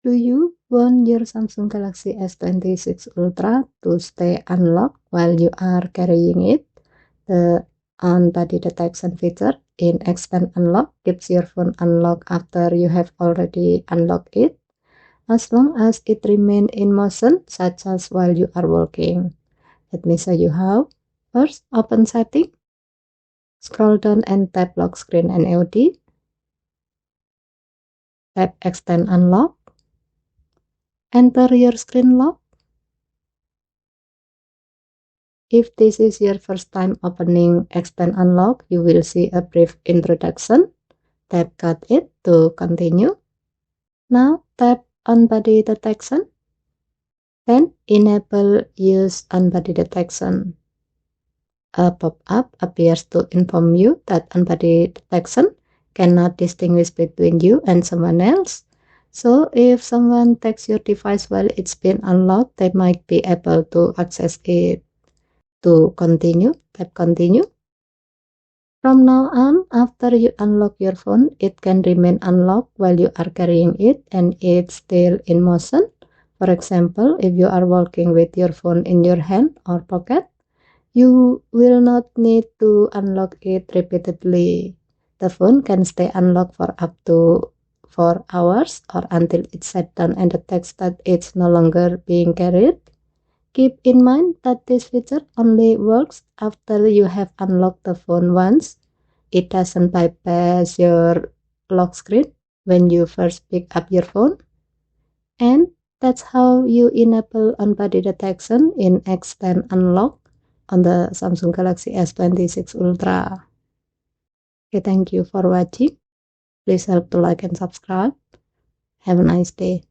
Do you want your Samsung Galaxy S26 Ultra to stay unlocked while you are carrying it? The on-body detection feature in Extend Unlock keeps your phone unlocked after you have already unlocked it, as long as it remains in motion, such as while you are walking. Let me show you how. First, open Setting, scroll down and tap Lock Screen and AOD. Tap Extend Unlock. Enter your screen lock. If this is your first time opening Extend Unlock, you will see a brief introduction. Tap Cut It to continue. Now tap On Body Detection. Then enable Use On Body Detection. A pop-up appears to inform you that On Body Detection cannot distinguish between you and someone else. So if someone takes your device while it's been unlocked, they might be able to access it. To continue, tap Continue. From now on, after you unlock your phone, it can remain unlocked while you are carrying it and it's still in motion. For example, if you are walking with your phone in your hand or pocket, you will not need to unlock it repeatedly. The phone can stay unlocked for up to 4 hours or until it's set down and detects that it's no longer being carried. Keep in mind that this feature only works after you have unlocked the phone once. It doesn't bypass your lock screen when you first pick up your phone. And that's how you enable on-body detection in Extend Unlock on the Samsung Galaxy S26 Ultra. Okay, thank you for watching. Please help to like and subscribe. Have a nice day.